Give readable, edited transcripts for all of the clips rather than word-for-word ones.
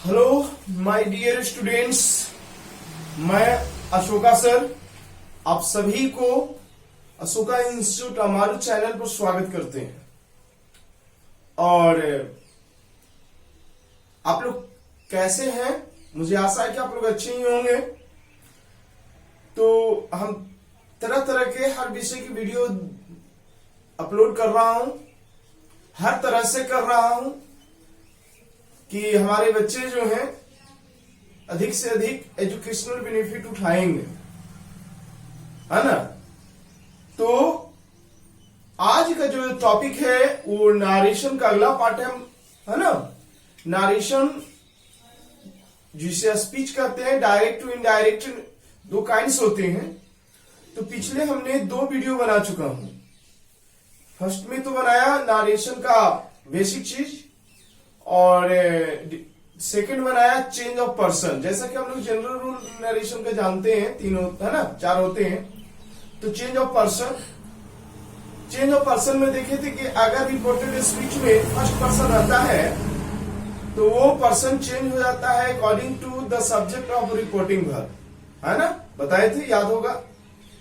Hello my dear students, मैं Ashoka sir आप सभी को अशोका इंस्टीट्यूट हमारे चैनल पर स्वागत करते हैं। और आप लोग कैसे हैं? मुझे आशा है कि आप लोग अच्छे ही होंगे। तो हम तरह तरह के हर विषय की वीडियो अपलोड कर रहा हूं, हर तरह से कर रहा हूं कि हमारे बच्चे जो हैं अधिक से अधिक एजुकेशनल बेनिफिट उठाएंगे, है ना। तो आज का जो टॉपिक है वो नारेशन का अगला पार्ट है ना। नारेशन जिसे स्पीच कहते हैं, डायरेक्ट टू इनडायरेक्ट दो काइंड्स होते हैं। तो पिछले हमने 2 वीडियो बना चुका हूं। फर्स्ट में तो बनाया नारेशन का बेसिक चीज, और सेकंड बनाया चेंज ऑफ पर्सन। जैसा कि हम लोग जनरल रूल नरेशन का जानते हैं, 3 है ना, 4 होते हैं। तो चेंज ऑफ पर्सन में देखे थे कि अगर रिपोर्टेड स्पीच में फर्स्ट पर्सन आता है तो वो पर्सन चेंज हो जाता है according to the subject of reporting verb, है ना, बताए थे, याद होगा।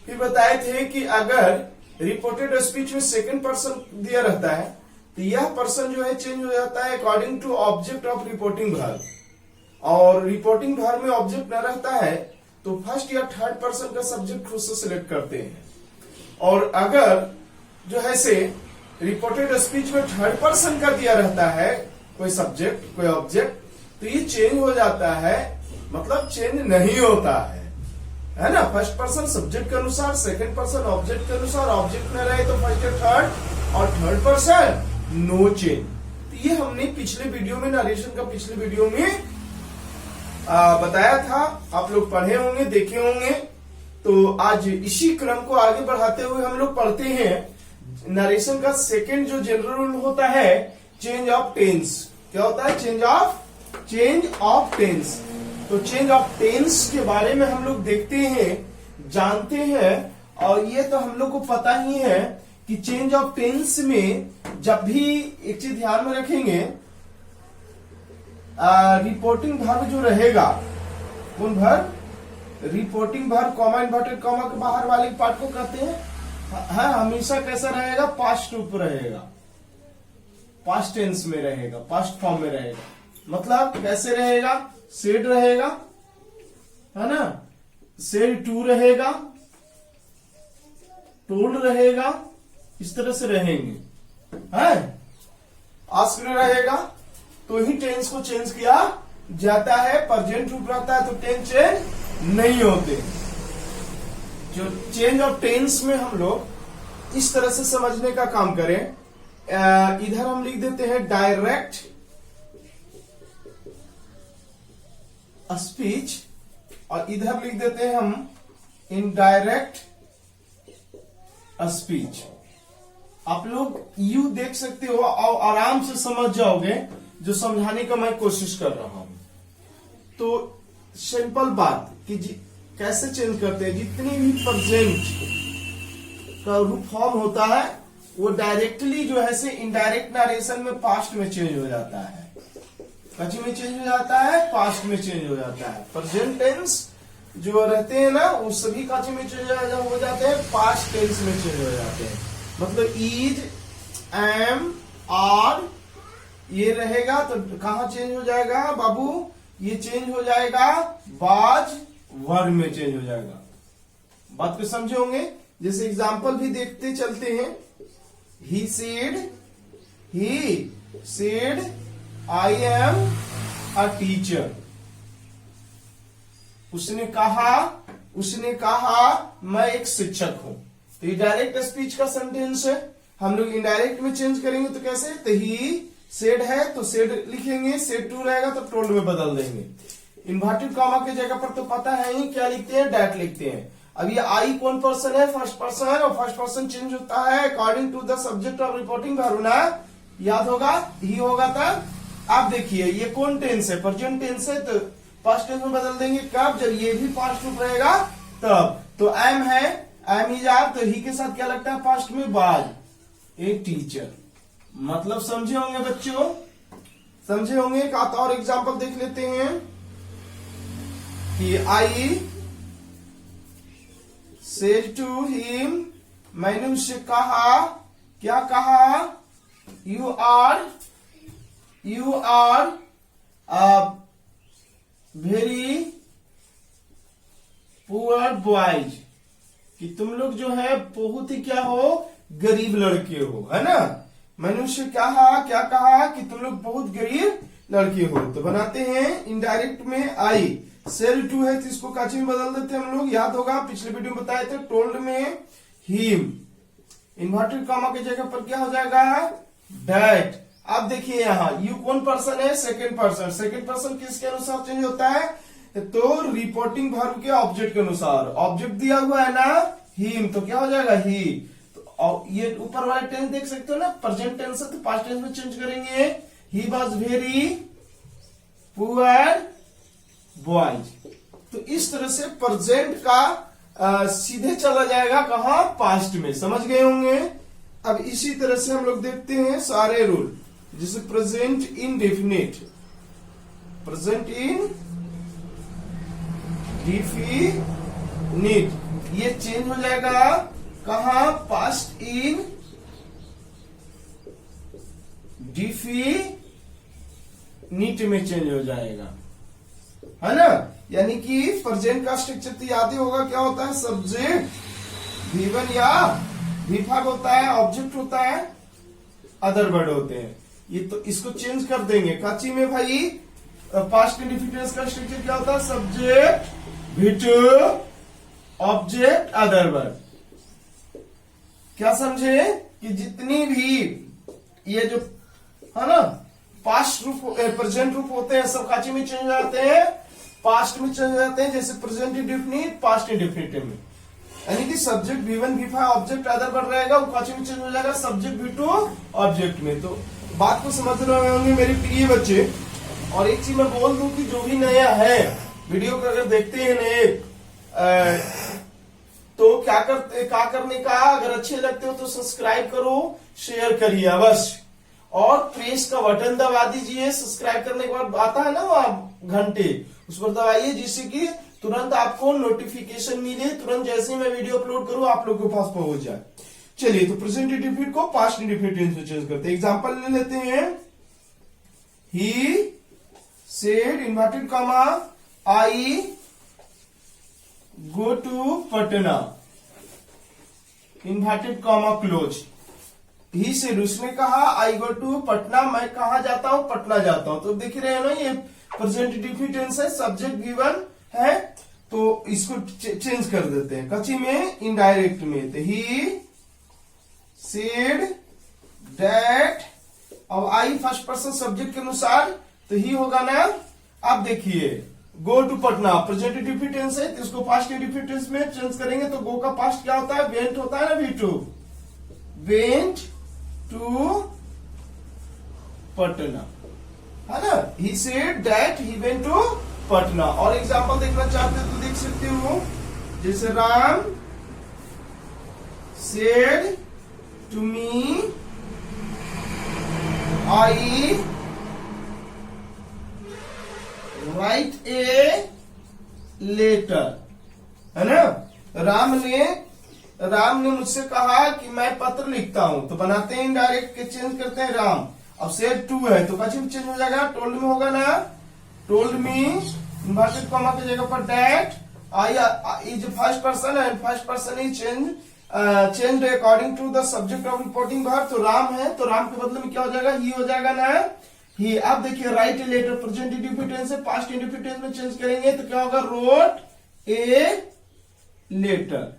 फिर बताए थे कि अगर रिपोर्टेड स्पीच में सेकंड पर्सन दिया रहता है तो यह पर्सन जो है चेंज हो जाता है according to object of reporting verb. और रिपोर्टिंग वर्ब में ऑब्जेक्ट न रहता है तो फर्स्ट या थर्ड पर्सन का सब्जेक्ट खुद से सिलेक्ट करते हैं। और अगर जो है से रिपोर्टेड स्पीच में थर्ड पर्सन का दिया रहता है कोई सब्जेक्ट कोई ऑब्जेक्ट, तो ये चेंज हो जाता है, मतलब चेंज नहीं होता है ना। फर्स्ट पर्सन सब्जेक्ट के अनुसार, सेकंड पर्सन ऑब्जेक्ट के अनुसार, ऑब्जेक्ट न रहे तो फर्स्ट या थर्ड, और थर्ड पर्सन नो चेंज। तो ये हमने पिछले वीडियो में, नरेशन का पिछले वीडियो में बताया था। आप लोग पढ़े होंगे, देखे होंगे। तो आज इसी क्रम को आगे बढ़ाते हुए हम लोग पढ़ते हैं नरेशन का सेकंड जो जनरल रूल होता है, चेंज ऑफ टेंस। क्या होता है? Change of tense. तो चेंज ऑफ टेंस के बारे में हम लोग देखते हैं, जानते हैं। और ये तो हम लोग को पता ही है कि चेंज ऑफ टेंस में जब भी एक चीज ध्यान में रखेंगे, रिपोर्टिंग वर्ब जो रहेगा, कौन verb? Reporting verb, comma inverted comma के बाहर वाले पार्ट को कहते हैं, हमेशा कैसा रहेगा? पास्ट रूप रहेगा, पास्ट टेंस में रहेगा, पास्ट फॉर्म में रहेगा। मतलब कैसे रहेगा? सेड रहेगा, है ना, सेड टू रहेगा, टोल्ड रहेगा, इस तरह से रहेंगे, है। आस्क्ड रहेगा तो ही टेंस को चेंज किया जाता है। प्रेजेंट रूप रहता है तो टेंस चेंज नहीं होते। जो चेंज ऑफ टेंस में हम लोग इस तरह से समझने का काम करें, इधर हम लिख देते हैं डायरेक्ट स्पीच, और इधर लिख देते हैं हम इनडायरेक्ट स्पीच। आप लोग यू देख सकते हो और आराम से समझ जाओगे जो समझाने का मैं कोशिश कर रहा हूं। तो सिंपल बात कि कैसे चेंज करते हैं, जितनी भी प्रेजेंट का रूप फॉर्म होता है वो डायरेक्टली जो है से इनडायरेक्ट नरेशन में पास्ट में चेंज हो जाता है। कची में चेंज हो जाता है? पास्ट में चेंज हो जाता है। प्रेजेंट टेंस जो रहते हैं ना, वो सभी काची में चेंज हो जाते हैं, पास्ट टेंस में चेंज हो जाते हैं। मतलब इज, एम, आर ये रहेगा तो कहां चेंज हो जाएगा बाबू? ये चेंज हो जाएगा वाज वर्ब में चेंज हो जाएगा। बात को समझे होंगे। जैसे एग्जांपल भी देखते चलते हैं। He said I am a teacher. उसने कहा मैं एक शिक्षक हूं। तो ये डायरेक्ट स्पीच का सेंटेंस है। हम लोग इनडायरेक्ट में चेंज करेंगे तो कैसे? तो ही सेड है तो सेड लिखेंगे, सेड टू रहेगा तो टोल्ड में बदल देंगे। इन्वर्टेड कॉमा की जगह पर तो पता है ही क्या लिखते हैं? डैट लिखते हैं। अब ये आई कौन पर्सन है? फर्स्ट पर्सन है, और फर्स्ट पर्सन चेंज होता है according to the subject of reporting verb ना, याद होगा, ही होगा तब। आप देखिए ये कौन टेंस है? प्रेजेंट टेंस है तो पास्ट टेंस में बदल देंगे। कब? जब ये भी पास्ट रूप रहेगा तब। तो एम है, एम इज आर, तो ही के साथ क्या लगता है पास्ट में? Was a teacher. मतलब समझे होंगे बच्चों? समझे होंगे। एक आता और एग्जांपल देख लेते हैं कि आई सेड टू हिम, मैंने उससे कहा, क्या कहा, you are very poor boys, कि तुम लोग जो है बहुत ही क्या हो, गरीब लड़के हो, है ना। मैंने उससे कहा, क्या कहा, कि तुम लोग बहुत गरीब लड़के हो। तो बनाते हैं इनडायरेक्ट में आई, सेल टू है तो इसको काची में बदल देते हैं हम लोग, याद होगा पिछले वीडियो में बताए थे। टोल्ड में हिम, इन्वर्टेड कॉमा की जगह पर क्या हो जाएगा, दैट। अब देखिए यहाँ यू कौन पर्सन है, सेकंड पर्सन। सेकंड पर्सन किसके अनुसार चेंज होता है, तो रिपोर्टिंग वर्ब के ऑब्जेक्ट के अनुसार। ऑब्जेक्ट दिया हुआ है ना हिम, तो क्या हो जाएगा ही। तो ये ऊपर वाला टेंस देख सकते हो ना, प्रेजेंट टेंस है तो पास्ट टेंस में चेंज करेंगे, he was very poor boys. तो इस तरह से प्रेजेंट का सीधे चला जाएगा कहा, पास्ट में। समझ गए होंगे। अब इसी तरह से हम लोग देखते हैं सारे रूल, जैसे present indefinite, present in definite, ये चेंज हो जाएगा कहा, पास्ट इन डिफिनिट में चेंज हो जाएगा, है ना। यानी कि प्रेजेंट का स्ट्रक्चर तो याद ही होगा, क्या होता है, सब्जेक्ट V1 या विभाग होता है, ऑब्जेक्ट होता है, अदर वर्ड होते हैं। ये तो इसको चेंज कर देंगे काची में भाई। पास्ट इंडिफिनिट का स्ट्रक्चर क्या होता है, subject V2 object other word. क्या समझे कि जितनी भी ये जो है ना पास्ट रूप, प्रेजेंट रूप होते हैं, सब काची में चेंज हो जाते हैं, पास्ट में चेंज हो जाते हैं। जैसे प्रेजेंट इंडेफिनिट, पास्ट इंडेफिनिट में, यानी कि subject V1 V5 object other बढ़ रहेगा, वो काची में चेंज हो जाएगा सब्जेक्ट V2 ऑब्जेक्ट में। तो बात को समझ रहे होंगे मेरे प्रिय बच्चे। और एक चीज मैं बोल दूं कि जो भी नया है वीडियो को अगर देखते हैं नए, तो क्या करने का, अगर अच्छे लगते हो तो सब्सक्राइब करो, शेयर करिए अवश्य, और प्रेस का बटन दबा दीजिए। सब्सक्राइब करने के बाद आता है ना वो घंटे, उस पर दबाइए, जिससे कि तुरंत आपको नोटिफिकेशन मिले, तुरंत जैसे ही मैं वीडियो अपलोड करूं आप लोगों के पास पहुंच जाए। चलिए, तो प्रेजेंट इंडेफिनिट को पास्ट इंडेफिनिट टेंस में चेंज करते हैं। एग्जांपल ले लेते हैं, he said inverted comma I go to Patna, inverted comma close. He said, उसने कहा, आई गो टू पटना, मैं कहा जाता हूं, पटना जाता हूं। तो देख रहे हैं ना, ये प्रेजेंट इंडेफिनिट टेंस है, सब्जेक्ट गिवन है, तो इसको चेंज कर देते हैं कच्ची में, इनडायरेक्ट में। तो ही सेड दैट, अब आई फर्स्ट पर्सन सब्जेक्ट के अनुसार, तो ही होगा ना। अब देखिए, go to Patna present indefinite tense है, तो इसको पास्ट इंडेफिनिट टेंस में चेंज करेंगे। तो गो का पास्ट क्या होता है, वेंट होता है ना, V2, वेंट टू पटना, है ना। He said that he went to Patna. और एग्जांपल देखना चाहते हो तो देख सकते हो, जैसे Ram said to me I write a letter, है ना। राम ने मुझसे कहा कि मैं पत्र लिखता हूं। तो बनाते हैं इनडायरेक्ट के, चेंज करते हैं राम। अब सेड टू है तो काची में चेंज हो जाएगा, टोल्ड में होगा ना, टोल्ड मी इन्वर्टेड कॉमा की जगह पर that, I is first person and first person is change according to the subject of reporting verb. तो राम है, तो राम के बदले में क्या हो जाएगा, ही हो जाएगा ना, ही। अब देखिए, write a letter present indefinite tense से पास्ट इंडेफिनिट टेंस में चेंज करेंगे तो क्या होगा, रोट ए लेटर।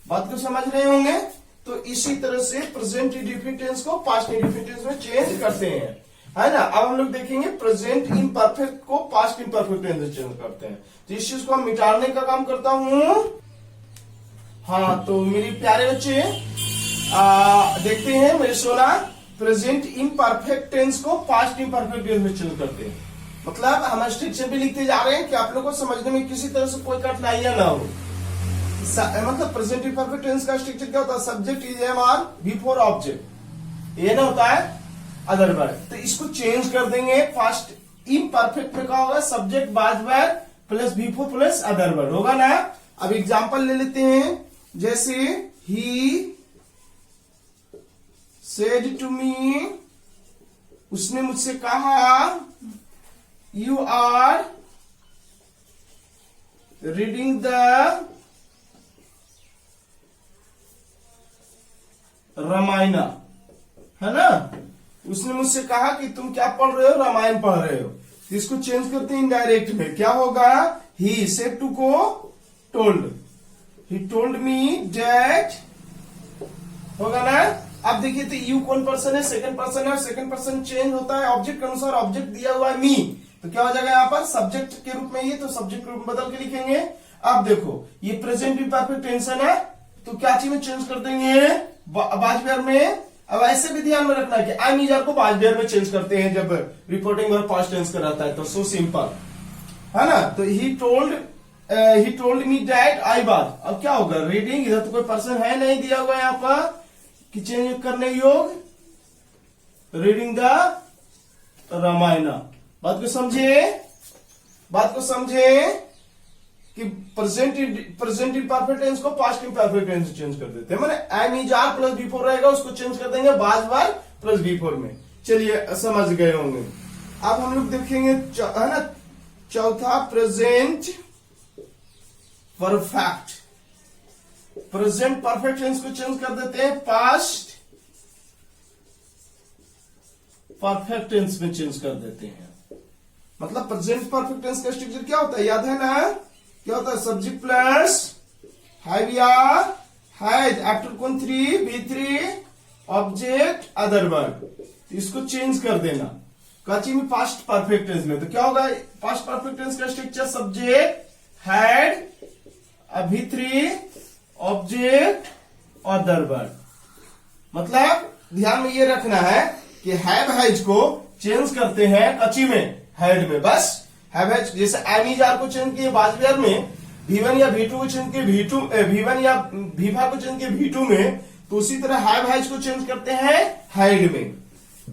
बात को समझ रहे होंगे। तो इसी तरह से प्रेजेंट इंडेफिनिट टेंस को पास्ट इंडेफिनिट टेंस में चेंज करते हैं, है ना। अब हम लोग देखेंगे प्रेजेंट इम्परफेक्ट को पास्ट इम्परफेक्ट टेंस में चेंज करते हैं। तो इस चीज को हम मिटाने का काम करता हूं। हाँ, तो मेरे प्यारे बच्चे देखते हैं मेरे सोना, प्रेजेंट इम्परफेक्ट टेंस को पास्ट इम्परफेक्ट टेंस में चेंज करते हैं। मतलब हम स्ट्रक्चर भी लिखते जा रहे हैं कि आप लोगों को समझने में किसी तरह से कोई कठिनाइयां ना हो। मतलब प्रेजेंट इम्परफेक्ट टेंस का स्ट्रक्चर क्या होता है, subject is am are before object, ये ना होता है। Other word. तो इसको चेंज कर देंगे। फर्स्ट इम्परफेक्ट में क्या होगा, सब्जेक्ट बाज word plus V4 plus other word होगा ना। अब एग्जांपल ले लेते हैं, जैसे ही सेड टू मी, उसने मुझसे कहा, you are reading the Ramayana, है ना। उसने मुझसे कहा कि तुम क्या पढ़ रहे हो, रामायण पढ़ रहे हो। इसको चेंज करते हैं इनडायरेक्ट में, क्या होगा, ही सेड टू को told, he told me that, होगा ना। अब देखिए तो यू कौन पर्सन है, सेकंड पर्सन है, और सेकंड पर्सन चेंज होता है ऑब्जेक्ट के अनुसार। ऑब्जेक्ट दिया हुआ है मी, तो क्या हो जाएगा यहाँ पर सब्जेक्ट के रूप में, ये तो सब्जेक्ट के रूप में बदल के लिखेंगे। अब देखो ये प्रेजेंट इम्परफेक्ट टेंशन है, तो क्या चीज में चेंज कर देंगे, बाजवेयर में। अब ऐसे भी ध्यान में रखना है कि आई मीजर को बाजवेयर में चेंज करते हैं जब रिपोर्टिंग वर्ब पास्ट टेंस कराता है, तो सो सिंपल, है ना। तो he told me that I was, अब क्या होगा, रीडिंग, इधर तो कोई पर्सन है नहीं दिया हुआ यहाँ पर कि चेंज करने योग, रीडिंग द रामायण। बात को समझे कि प्रेजेंट इम्परफेक्ट टेंस को पास्ट इम्परफेक्ट टेंस से चेंज कर देते हैं। माने M is are plus V4 रहेगा, उसको चेंज कर देंगे बाज वर्ब प्लस V4 में। चलिए समझ गए होंगे। अब हम लोग देखेंगे, है ना, चौथा present perfect. Present perfect tense को चेंज कर देते हैं पास्ट परफेक्ट टेंस में चेंज कर देते हैं। मतलब प्रेजेंट परफेक्ट टेंस का स्ट्रक्चर क्या होता है, याद है ना, क्या होता है, सब्जेक्ट प्लस हैव या हैज, आफ्टर कौन 3 V3, ऑब्जेक्ट अदर वर्ड। इसको चेंज कर देना काची में पास्ट परफेक्ट टेंस में। तो क्या होगा, पास्ट परफेक्ट टेंस का structure subject had, V3, object other word. मतलब ध्यान में ये रखना है कि हैव हैज को चेंज करते हैं कची में, हेड में, बस हैव हैज। जैसे एम इज आर को चेंज किए बाजवेयर में, V1 या V2 को चेंज किए V1 या V5 को चेंज किए V2 में, तो उसी तरह हैव हैज को चेंज करते हैं हेड में।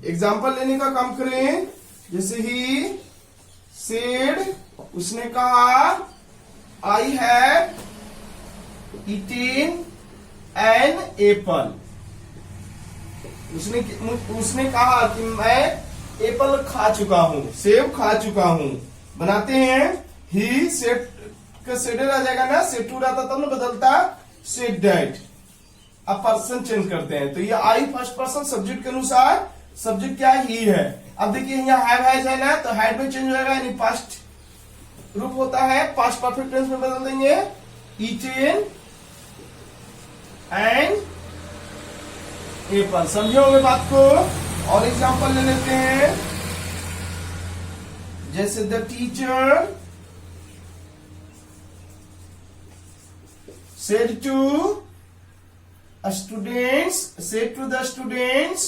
एग्जांपल लेने का काम करें, जैसे ही सेड, उसने कहा, I have eaten an apple, उसने कहा कि मैं एप्पल खा चुका हूं, सेब खा चुका हूं। बनाते हैं ही सेड का सेडेड आ जाएगा ना, सेड टू रहता तब ना बदलता सेड दैट। अब पर्सन चेंज करते हैं, तो ये आई फर्स्ट पर्सन सब्जेक्ट के अनुसार, सब्जेक्ट क्या ही है। अब देखिए यहाँ हैव हैज है ना, तो हैड में चेंज हो जाएगा, यानी पास्ट रूप होता है, पास्ट परफेक्ट टेंस में बदल देंगे, ईटेन एंड एप्पल। समझे होंगे बात को। और एग्जांपल ले लेते हैं, जैसे the teacher said to the students,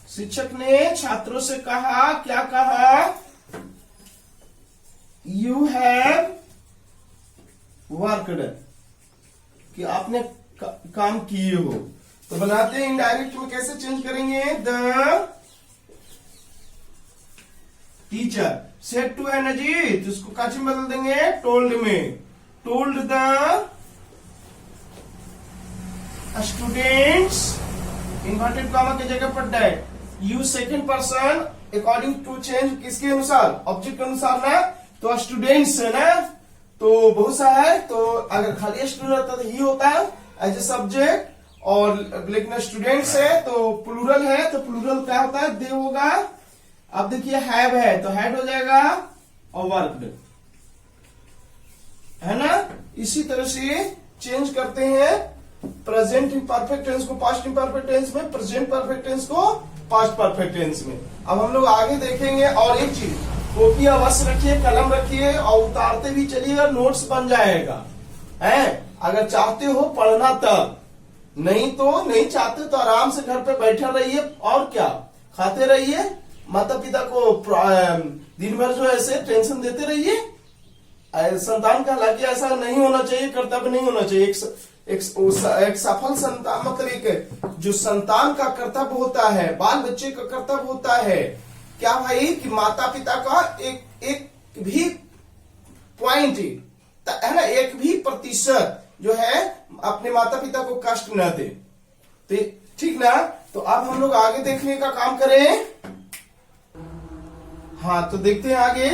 शिक्षक ने छात्रों से कहा, क्या कहा, you have worked, कि आपने काम किए हो। तो बनाते हैं इनडायरेक्ट में, कैसे चेंज करेंगे, the teacher said to energy, तो उसको काची में बदल देंगे, टोल्ड में, told the students, inverted comma की जगह पर that, you second person according to change, किसके अनुसार, ऑब्जेक्ट के अनुसार ना, तो स्टूडेंट्स है ना, तो बहुत सा है, तो अगर खाली स्टूडेंट रहता तो ही होता है एज ए सब्जेक्ट, और लेकिन स्टूडेंट्स है तो प्लूरल है, तो प्लूरल क्या होता है, दे होगा। अब देखिए हैव है तो हैड हो जाएगा, और वर्कड, है ना। इसी तरह से चेंज करते हैं प्रेजेंट इम्परफेक्ट टेंस को पास्ट इम्परफेक्ट टेंस में, प्रेजेंट परफेक्ट टेंस को पास्ट परफेक्ट टेंस में। अब हम लोग आगे देखेंगे। और एक चीज, कॉपी अवश्य रखिए, कलम रखिए, और उतारते भी चलिएगा, नोट्स बन जाएगा, है। अगर चाहते हो पढ़ना तब, नहीं तो नहीं चाहते तो आराम से घर पे बैठे रहिए, और क्या खाते रहिए, माता पिता को दिन भर जो ऐसे टेंशन देते रहिए, संतान का, हालांकि ऐसा नहीं होना चाहिए, कर्तव्य नहीं होना चाहिए। एक सफल संतान मतलब एक जो संतान का कर्तव्य होता है, बाल बच्चे का कर्तव्य होता है क्या भाई, कि माता पिता का एक भी पॉइंट है ना, एक भी प्रतिशत जो है अपने माता पिता को कष्ट न दे। तो ठीक ना। तो अब हम लोग आगे देखने का काम करें। हाँ, तो देखते हैं आगे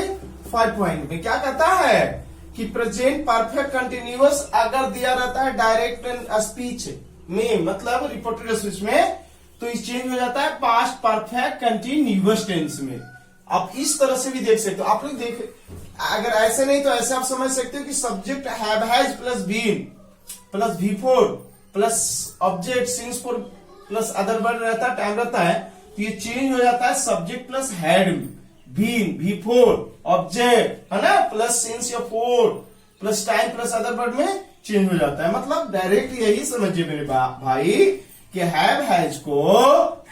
5 पॉइंट में क्या कहता है कि प्रेजेंट परफेक्ट कंटिन्यूअस अगर दिया रहता है डायरेक्ट स्पीच में, मतलब रिपोर्टेड स्पीच में, तो इस चेंज हो जाता है पास्ट परफेक्ट कंटिन्यूअस टेंस में। आप इस तरह से भी देख सकते हो। आप लोग देख, अगर ऐसे नहीं तो ऐसे आप समझ सकते हो कि subject have has plus been plus before plus object since for plus other word रहता है, टाइम रहता है, तो ये चेंज हो जाता है subject plus had been before object है ना, प्लस सिंस या four plus time plus other word में चेंज हो जाता है। मतलब डायरेक्ट यही समझिए मेरे भाई कि हैव हैज को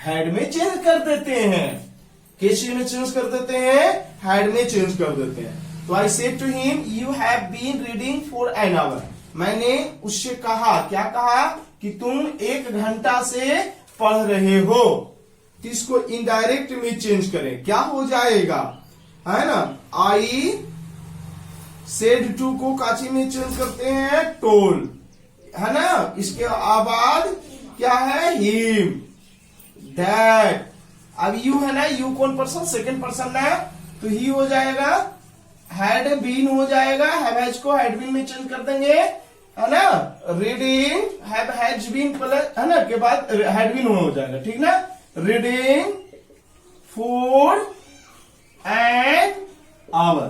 हैड में चेंज कर देते हैं। किस चीज में चेंज कर देते हैं? हैड में चेंज कर देते हैं। तो I said to him you have been reading for an hour, मैंने उससे कहा, क्या कहा, कि तुम 1 घंटा से पढ़ रहे हो। तो इसको इनडायरेक्ट में चेंज करें, क्या हो जाएगा, है ना। आई सेड टू को काची में चेंज करते हैं टोल, है ना। इसके बाद क्या है, हिम, दैट। अब यू है ना, यू कौन पर्सन, सेकंड पर्सन है, तो ही हो जाएगा, हैड बीन हो जाएगा, हैव हैज को हैड बीन में चेंज कर देंगे, है ना। Reading have has been plus, है ना, के बाद हैड बीन हो जाएगा, ठीक ना। Reading for an our.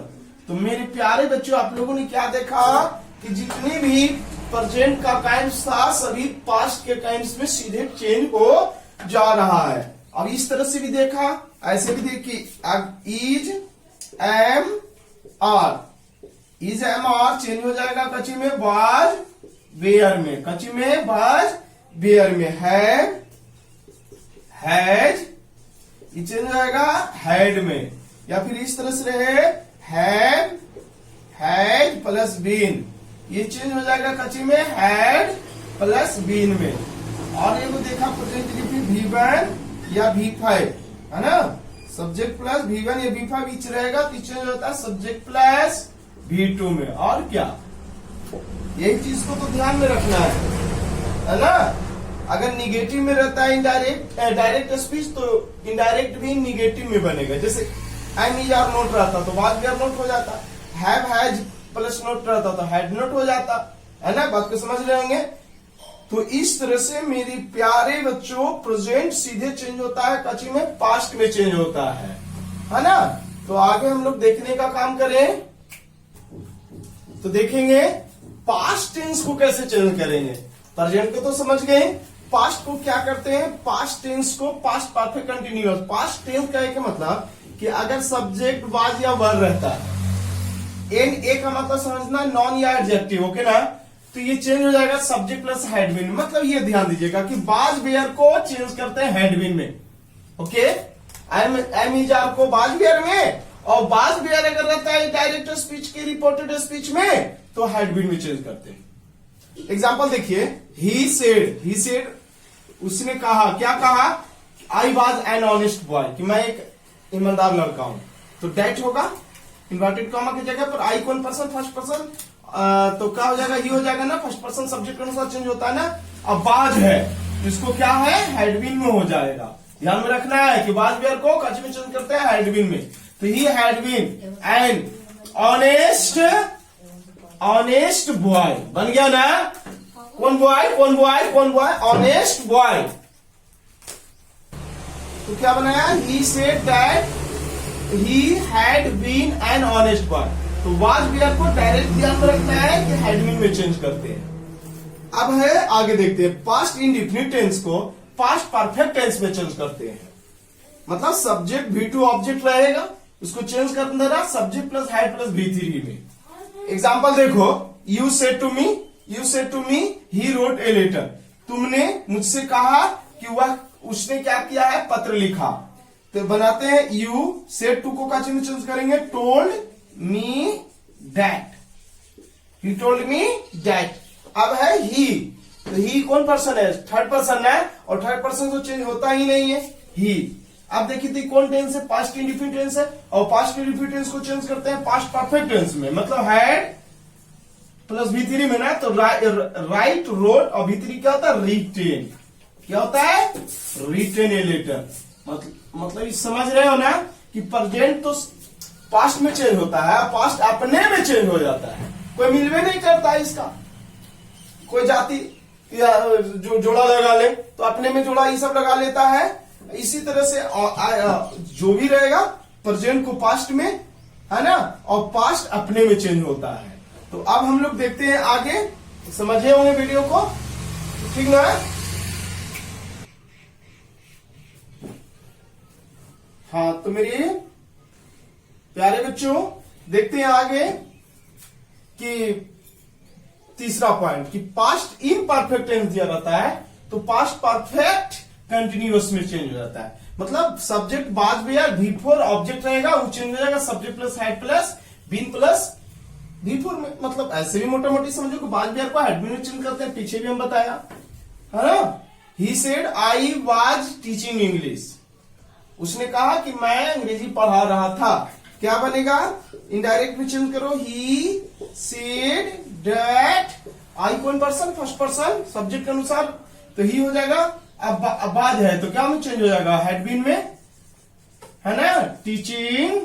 तो मेरे प्यारे बच्चों, आप लोगों ने क्या देखा कि जितनी भी प्रेजेंट का काइम्स था सभी पास्ट के काइम्स में सीधे चेंज हो जा रहा है। अब इस तरह से भी देखा, ऐसे भी देखिए, is am are, is am are change हो जाएगा कच्ची में वाज वेयर में, कच्ची में वाज वेयर में, हैव हैज ये चेंज हो जाएगा हैड में, या फिर इस तरह से रहे हैव हैज प्लस बीन, ये चेंज हो जाएगा कच्ची में हैड प्लस बीन में। और ये को देखा प्रेजेंट V1 या V5, है ना, सब्जेक्ट प्लस V1 या V5 बीच रहेगा, तो चेंज होता है सब्जेक्ट प्लस V2 में। और क्या, यही चीज को तो ध्यान में रखना है ना। अगर निगेटिव में रहता है इनडायरेक्ट डायरेक्ट स्पीच, तो इनडायरेक्ट भी निगेटिव में बनेगा। जैसे एम इज आर नोट रहता तो वाज वी आर नोट हो जाता, हैव हैज प्लस नोट रहता तो हैड नोट हो जाता, है ना। बात को समझ रहे होंगे। तो इस तरह से मेरे प्यारे बच्चों प्रेजेंट सीधे चेंज होता है कच्ची में, पास्ट में चेंज होता है ना। तो आगे हम लोग देखने का काम करें, तो देखेंगे पास्ट टेंस को कैसे चेंज करेंगे। प्रेजेंट को तो समझ गए, पास्ट को क्या करते हैं, पास्ट टेंस को past perfect continuous. Past tense का एक मतलब कि अगर सब्जेक्ट वाज या वर रहता है, एन ए का मतलब समझना नॉन या एडजेक्टिव, ओके ना, तो ये चेंज हो जाएगा सब्जेक्ट प्लस हैड बीन। मतलब ये ध्यान दीजिएगा कि बाज बेयर को चेंज करते हैं हैड बीन में, ओके। एम इज आर को बाज बेयर में, और बाज बेयर अगर रहता है डायरेक्ट स्पीच की रिपोर्टेड स्पीच में, तो हैड बीन में चेंज करते हैं। एग्जाम्पल देखिए, ही सेड उसने कहा, क्या कहा, I was an honest boy, कि मैं एक ईमानदार लड़का हूं। तो डेट होगा इन्वर्टेड कॉमा की जगह पर, आई कौन पर्सन, फर्स्ट पर्सन, तो क्या हो जाएगा, ही हो जाएगा ना, फर्स्ट पर्सन सब्जेक्ट के अनुसार चेंज होता है ना। अब बाज है तो इसको क्या है, हैडबिन में हो जाएगा। ध्यान में रखना है कि बाज बेयर को कच में चेंज करते हैं हैडबिन में। तो ही हैडबिन एन ऑनेस्ट बॉय बन गया ना। कौन बॉय, ऑनेस्ट बॉय। तो क्या बनाया, he said that he had been an honest boy. तो वाज बेयर को डायरेक्ट ध्यान में रखना है कि हैड बीन में चेंज करते हैं। अब है आगे देखते हैं, पास्ट इंडिफिनिट टेंस को पास्ट परफेक्ट टेंस में चेंज करते हैं। मतलब सब्जेक्ट V2 ऑब्जेक्ट रहेगा, उसको चेंज कर देना subject plus had plus V3 में। एग्जाम्पल देखो, you said to me he wrote a letter, तुमने मुझसे कहा कि उसने क्या किया है, पत्र लिखा। तो बनाते हैं यू सेड टू को काची में चेंज करेंगे, told me that, he told me that. अब है ही, तो ही कौन पर्सन है? थर्ड पर्सन है, और थर्ड पर्सन तो चेंज होता ही नहीं है, ही। अब देखिए थी कौन टेंस है? पास्ट इंडिफिनिट टेंस है, और पास्ट इंडिफिनिट टेंस को चेंज करते हैं पास्ट परफेक्ट टेंस में, मतलब हैड प्लस V3 में ना, तो राइट रोड, और V3 क्या होता है? रिटेन। क्या होता है? Written a letter. मतलब समझ रहे हो ना कि प्रेजेंट तो पास्ट में चेंज होता है, पास्ट अपने में चेंज हो जाता है, कोई मिलवे नहीं करता है इसका। कोई जाति या जो जोड़ा लगा ले तो अपने में जोड़ा ये सब लगा लेता है। इसी तरह से जो भी रहेगा प्रेजेंट को पास्ट में, है ना, और पास्ट अपने में चेंज होता है। तो अब हम लोग देखते हैं आगे, समझे होंगे वीडियो को, ठीक ना? हाँ, तो मेरे प्यारे बच्चों देखते हैं आगे कि तीसरा पॉइंट कि पास्ट इम्परफेक्ट टेंस दिया रहता है तो पास्ट परफेक्ट कंटिन्यूअस में चेंज हो जाता है। मतलब सब्जेक्ट बाद में यार V4 ऑब्जेक्ट रहेगा, वो चेंज हो जाएगा subject plus had plus been plus V4 में। मतलब ऐसे भी मोटा मोटी समझो कि बाद में को हेड में चेंज करते हैं, पीछे भी हम बताया है ना। He said I was teaching English, उसने कहा कि मैं अंग्रेजी पढ़ा रहा था। क्या बनेगा? इनडायरेक्ट में चेंज करो, ही सेड दैट, आई कौन पर्सन? फर्स्ट पर्सन सब्जेक्ट के अनुसार, तो ही हो जाएगा। अब बाद है तो क्या में चेंज हो जाएगा? हैड बीन में, है ना, टीचिंग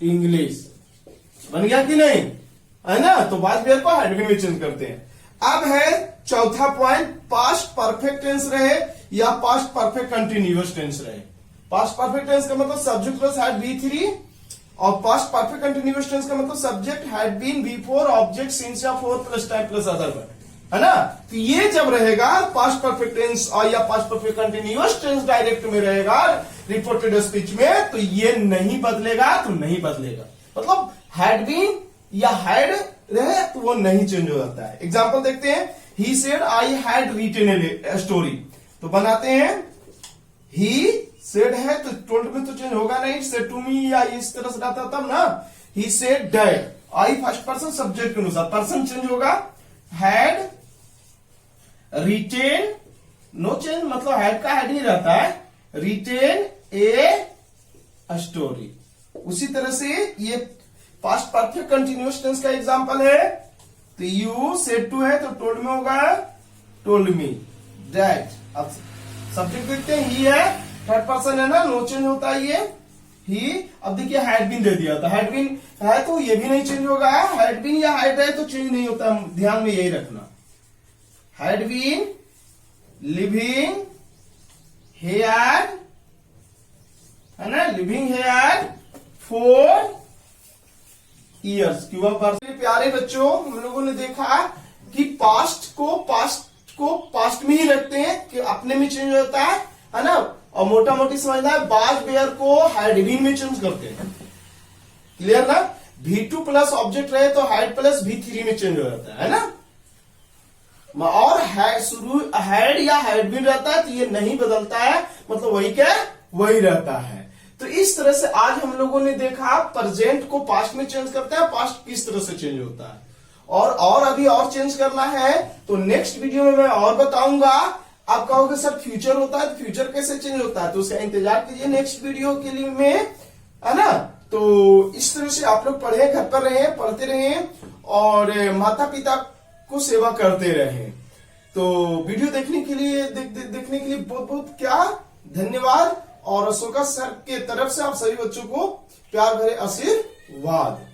इंग्लिश। बन गया कि नहीं? है ना, तो बाद वेयर को हैड बीन में चेंज करते हैं। अब है चौथा पॉइंट, पास्ट परफेक्ट टेंस रहे या पास्ट परफेक्ट कंटिन्यूअस टेंस रहे। पास्ट परफेक्ट टेंस का मतलब सब्जेक्ट प्लस हैड V3, और पास्ट परफेक्ट कंटिन्यूअस टेंस का मतलब subject had been V4 object since या four plus time plus other verb, है ना। तो ये जब रहेगा पास्ट परफेक्ट टेंस और या past perfect continuous tense direct में रहेगा रिपोर्टेड स्पीच में, तो ये नहीं बदलेगा, तो नहीं बदलेगा। मतलब हैड बीन या हैड रहे तो वो नहीं चेंज हो जाता है। एग्जाम्पल देखते हैं, he said I had written a story, तो बनाते हैं ही सेड है तो टोल्ड में तो चेंज होगा नहीं, सेड टू मी या इस तरह से रहता तब ना। He said that, I first person subject के अनुसार, पर्सन चेंज होगा। हैड रिटेन, नो चेंज, मतलब हैड का हैड ही रहता है, रिटेन ए स्टोरी। उसी तरह से ये पास्ट परफेक्ट कंटिन्यूअस टेंस का एग्जांपल है, तो यू सेड टू है तो टोल्ड में होगा टोल्ड मी दैट। अब सब्जेक्ट देखते हैं, ही है, थर्ड पर्सन है ना, नो चेंज होता है ये ही। अब देखिए हैड बीन दे दिया था, हैड बीन है तो ये भी नहीं चेंज होगा, हैड बीन या हैड है तो चेंज नहीं होता, ध्यान में यही रखना। हैड बीन लिविंग हेयर, है ना, लिविंग हेयर 4 ईयर्स। क्यों? प्यारे बच्चों, हम लोगों ने देखा कि पास्ट को पास्ट में ही रखते हैं कि अपने में चेंज होता है ना, और मोटा मोटी समझना है बाद वेयर को हैड बीन में चेंज करते हैं। क्लियर ना? V2 प्लस ऑब्जेक्ट रहे तो हैड प्लस V3 में चेंज हो जाता है ना। और हैड या हैड बीन रहता है तो ये नहीं बदलता है, मतलब वही क्या वही रहता है। तो इस तरह से आज हम लोगों ने देखा प्रेजेंट को पास्ट में चेंज करते हैं, पास्ट किस तरह से चेंज होता है, और अभी और चेंज करना है तो नेक्स्ट वीडियो में मैं और बताऊंगा। आप कहोगे सर फ्यूचर होता है तो फ्यूचर कैसे चेंज होता है, तो उसका इंतजार कीजिए नेक्स्ट वीडियो के लिए में, है ना। तो इस तरह से आप लोग पढ़े, घर पर रहे, पढ़ते रहे और माता पिता को सेवा करते रहे। तो वीडियो देखने के लिए बहुत बहुत क्या धन्यवाद, और अशोका सर के तरफ से आप सभी बच्चों को प्यार भरे आशीर्वाद।